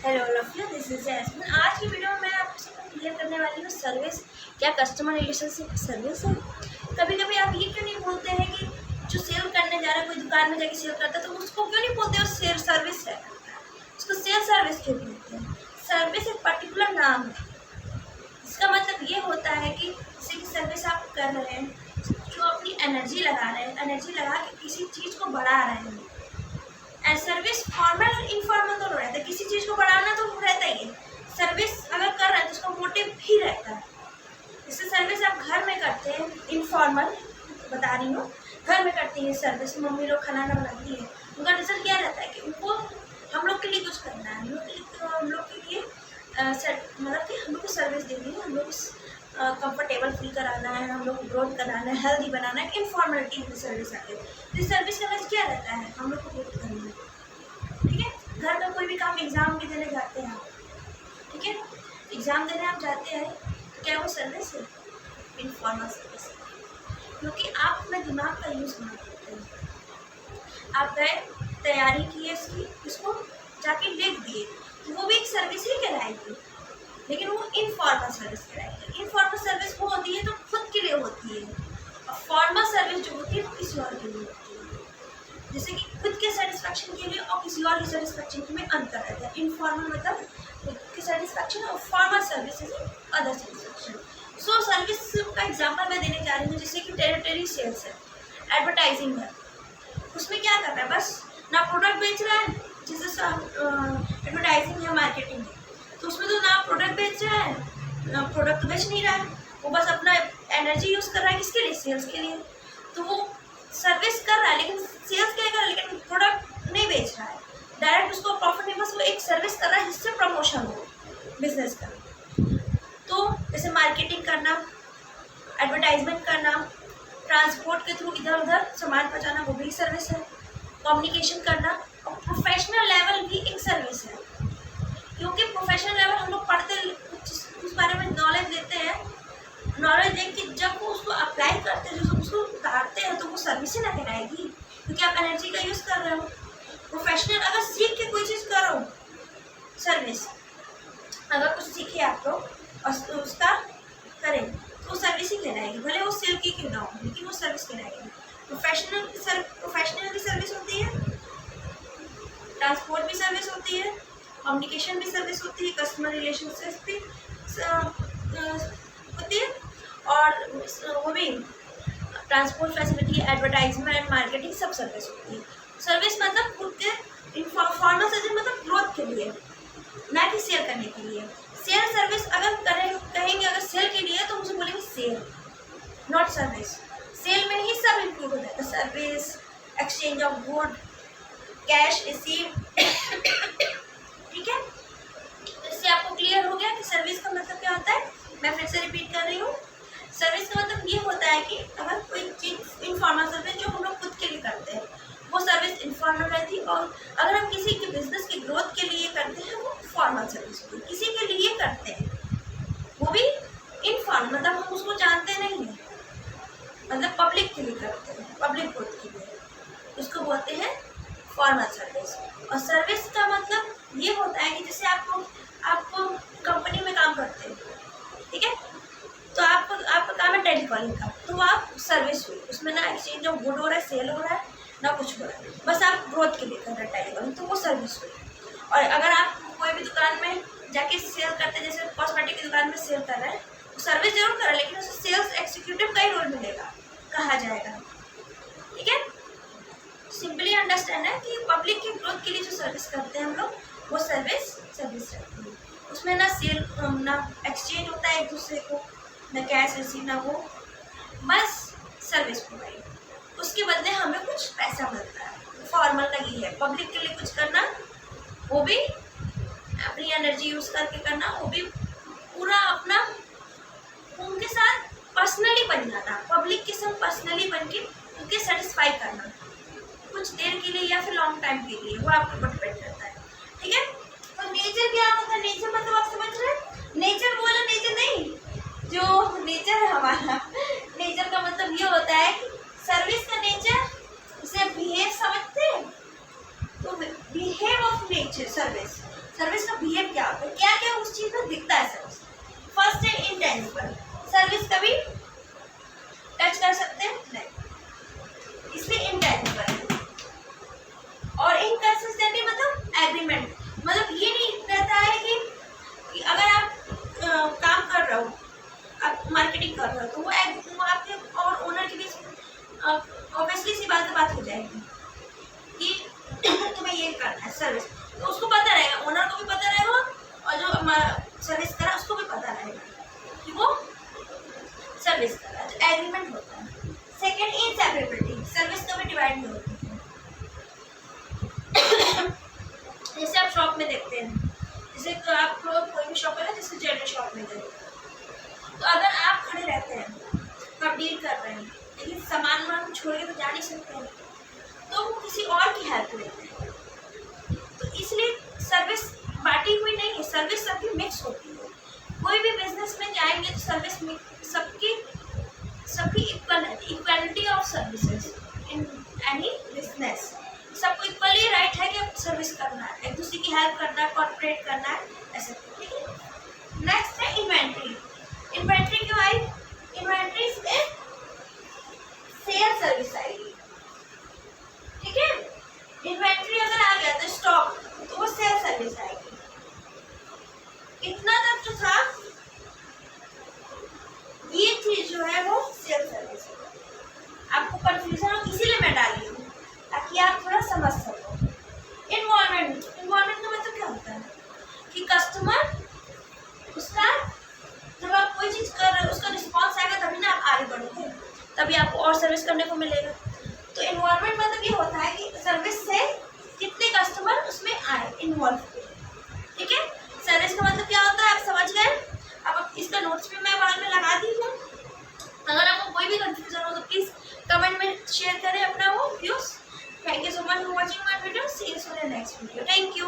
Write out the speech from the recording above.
Hello all of you, this is Jasmine. आज की video में मैं आपसे क्लियर करने वाली हूँ सर्विस क्या कस्टमर रिलेशनशिप सर्विस है। कभी कभी आप ये क्यों नहीं बोलते हैं कि जो सेल करने जा रहा है, कोई दुकान में जाके सेल करता है तो उसको क्यों नहीं बोलते वो सेल सर्विस है, उसको सेल सर्विस क्यों बोलते हैं। सर्विस एक पर्टिकुलर नाम है, इसका मतलब ये होता है कि किसी की सर्विस आप कर रहे हैं, जो अपनी एनर्जी लगा रहे हैं, एनर्जी लगा के किसी चीज़ को बढ़ा रहे हैं। एंड सर्विस फॉर्मल और इनफॉर्मल दोनों रहता है। किसी चीज़ को बढ़ाना तो रहता ही है, सर्विस अगर कर रहे हैं तो उसका मोटिव भी रहता है। इससे सर्विस आप घर में करते हैं, इनफॉर्मल बता रही हूँ, घर में करती है सर्विस। मम्मी लोग खाना बनाती है, उनका रिजल्ट क्या रहता है कि उनको हम लोग के लिए कुछ करना है, हम लोग के लिए मतलब कि हम लोग को सर्विस देनी है, हम लोग कंफर्टेबल फील कराना है, हम लोग ग्रोथ कराना है, हेल्दी बनाना है। इनफॉर्मेलिटी में सर्विस आती है। तो सर्विस का क्या रहता है, हम लोग को ग्रोथ करना है, ठीक है। घर का कोई भी काम, एग्ज़ाम भी देने जाते हैं आप, ठीक है, एग्ज़ाम देने आप जाते हैं तो क्या वो सर्विस है? इनफॉर्मल सर्विस है, क्योंकि आप अपने दिमाग का यूज़ ना करते हैं। आप गए, तैयारी की है इसकी, इसको जाके लिख दिए, तो वो भी एक सर्विस ही कहलाएगी, लेकिन वो इनफॉर्मल सर्विस कहलाएगी। इनफॉर्मल सर्विस वो होती है तो खुद के लिए होती है, और फॉर्मल सर्विस जो होती है वो किसी और के लिए होती है। जैसे कि खुद के सेटिस्फैक्शन के लिए और किसी और की सेटिस्फैक्शन के में अंतर रहता है। इनफॉर्मल मतलब खुद की सेटिस्फैक्शन और formal service is other satisfaction. So service का एग्जाम्पल मैं देने जा रही हूँ, जैसे कि टेरिटरी सेल्स है, एडवर्टाइजिंग है। उसमें क्या कर रहा है, बस ना प्रोडक्ट बेच रहा है, जैसे एडवर्टाइजिंग है, मार्केटिंग है, तो उसमें तो ना प्रोडक्ट बेच रहा है, ना प्रोडक्ट तो बेच नहीं रहा है, वो बस अपना एनर्जी यूज़ कर रहा है, किसके लिए? सेल्स के लिए। तो वो सर्विस कर रहा है, लेकिन सेल्स क्या कर रहा है, लेकिन प्रोडक्ट नहीं बेच रहा है, डायरेक्ट उसको प्रॉफिट नहीं, बस वो एक सर्विस कर रहा है जिससे प्रमोशन हो बिजनेस का। तो जैसे मार्केटिंग करना, एडवर्टाइजमेंट करना, ट्रांसपोर्ट के थ्रू इधर उधर सामान पहुँचाना, वो भी सर्विस है। कम्युनिकेशन करना, और प्रोफेशनल लेवल भी एक सर्विस है, क्योंकि प्रोफेशनल लेवल हम लोग पढ़ते, उस बारे में नॉलेज लेते हैं, नॉलेज देख के जब वो उसको अप्लाई करते हैं, जो उसको उतारते हैं, तो वो सर्विस ही ना कहलाएगी, क्योंकि आप एनर्जी का यूज़ कर रहे हो। प्रोफेशनल अगर सीख के कोई चीज़ करो, सर्विस अगर कुछ सीखे आप लोग और उसका करें तो वो सर्विस ही कहलाएगी, भले वो सेल की क्यों ना हो, लेकिन वो सर्विस कहलाएगी। प्रोफेशनल की सर्विस होती है, ट्रांसपोर्ट भी सर्विस होती है, कम्युनिकेशन भी सर्विस होती है, कस्टमर रिलेशनशिप भी होती है, और वो भी ट्रांसपोर्ट फैसिलिटी, एडवर्टाइजमेंट, मार्केटिंग सब सर्विस होती है। सर्विस मतलब खुद के फॉर्मल सर्विस मतलब ग्रोथ के लिए, ना कि सेल करने के लिए। सेल सर्विस अगर कहेंगे अगर सेल के लिए तो मुझे बोलेंगे सेल, नॉट सर्विस। सेल में ही सब इंक्लूड हो जाता है, service, exchange of good, cash receive, ठीक है। तो इससे आपको क्लियर हो गया कि सर्विस का मतलब क्या होता है। मैं फिर से रिपीट कर रही हूँ, सर्विस का मतलब ये होता है कि अगर कोई चीज़ इनफॉर्मल सर्विस जो हम लोग खुद के लिए करते हैं, वो सर्विस इनफॉर्मल रहती है, और अगर हम किसी के बिजनेस की ग्रोथ के लिए करते हैं, वो फॉर्मल सर्विस होती है। किसी के लिए करते हैं वो भी इनफॉर्मल, मतलब हम उसको जानते नहीं हैं, मतलब पब्लिक के लिए करते हैं, पब्लिक ग्रोथ के लिए, उसको बोलते हैं फॉर्मल सर्विस। और सर्विस का मतलब ये होता है कि जैसे आपको कंपनी में काम करते हैं, ठीक है, तो आपका काम है टेलीकॉलिंग का, तो आप सर्विस हुई, उसमें ना एक्सचेंज ऑफ गुड हो रहा है, सेल हो रहा है, ना कुछ हो रहा है, बस आप ग्रोथ के लिए कर रहे हैं टेलीकॉलिंग, तो वो सर्विस हुई। और अगर आप कोई भी दुकान में जाके सेल करते हैं, जैसे कॉस्मेटिक की दुकान में सेल कर रहे हैं, तो सर्विस जरूर कर रहे हैं, लेकिन उसे सेल्स एग्जीक्यूटिव का ही रोल मिलेगा, कहा जाएगा, ठीक है। सिंपली अंडरस्टैंड है कि पब्लिक की ग्रोथ के लिए जो सर्विस करते हैं हम लोग, वो सर्विस रहती है। उसमें ना सेल ना एक्सचेंज होता है एक दूसरे को, ना कैश रिसीव, ना वो, बस सर्विस प्रोवाइड, उसके बदले हमें कुछ पैसा मिलता है। फॉर्मल नहीं है, पब्लिक के लिए कुछ करना, वो भी अपनी एनर्जी यूज़ करके करना, वो भी पूरा अपना उनके साथ पर्सनली बन जाना, पब्लिक के संग पर्सनली बन के उनके सेटिस्फाई करना, कुछ देर के लिए या फिर लॉन्ग टाइम के लिए, वो आपके ऊपर डिपेंड करता है, ठीक है। तो नेचर क्या होता है, नेचर मतलब आप समझ रहे हैं, नेचर बोला नेचर नहीं, जो नेचर है हमारा, नेचर का मतलब ये होता है कि सर्विस का नेचर, उसे बिहेव समझते हैं, तो बिहेव ऑफ नेचर सर्विस का बिहेव सर्विस कभी टच कर सकते हैं नहीं, इसलिए इंटेंजिबल है। और इनकंसिस्टेंसी मतलब एग्रीमेंट, मतलब ये नहीं रहता है कि अगर आप काम कर रहे हो, आप मार्केटिंग कर रहे हो, तो वो आपके और ओनर के बीच ऑब्वियसली सी बात हो जाएगी कि तुम्हें ये करना है सर्विस, तो उसको पता रहेगा, ओनर को भी पता रहेगा और जो हमारा सर्विस करा उसको भी पता रहेगा कि वो सर्विस कर रहा है, तो एग्रीमेंट होता है। सेकेंड, इनसेपरेबिलिटी, सर्विस कभी डिवाइड नहीं होती। जैसे आप शॉप में देखते हैं, जैसे तो आप कोई भी शॉप है ना, जैसे ज्वेलरी शॉप में गए, तो अगर आप खड़े रहते हैं तो आप डील कर रहे हैं, लेकिन सामान वामान छोड़ के तो जा नहीं सकते हैं, तो वो किसी और की हेल्प लेते हैं। तो इसलिए सर्विस बांटी हुई नहीं है, सर्विस सबकी मिक्स होती है। कोई भी बिजनेस में जाएंगे तो सर्विस सबकी equality of services in any business, सबको इक्वली राइट है कि सर्विस करना है, एक दूसरे की हेल्प करना है, कॉर्पोरेट करना है, ऐसे। ठीक है। नेक्स्ट है इन्वेंट्री। इन्वेंट्री क्यों आई? इन्वेंट्री से सेल सर्विस आएगी। ठीक है। इन्वेंट्री अगर आ गया तो स्टॉक, तो वो सेल सर्विस आएगी। इतना तक जो था, ये चीज जो है वो सेल सर्विस है। आपको कंफ्यूजन हो इसीलिए मैं डाली हूँ, ताकि आप थोड़ा समझ सको। इन्वॉल्वमेंट का मतलब क्या होता है कि कस्टमर उसका, जब आप कोई चीज़ कर रहे हो उसका रिस्पॉन्स आएगा तभी ना आप आगे बढ़ोगे, तभी आपको और सर्विस करने को मिलेगा। तो इन्वॉल्वमेंट मतलब ये होता है कि सर्विस से कितने कस्टमर उसमें आए, इन्वॉल्व हुए। ठीक है। सर्विस का मतलब क्या होता है आप समझ गए। अब इसका नोट्स भी मैं बाद में लगा दी हूँ। अगर आपको कोई भी कंफ्यूजन हो तो प्लीज़ कमेंट में शेयर करें अपना वो views. Thank you so much for watching my video. See you soon in the next video. Thank you.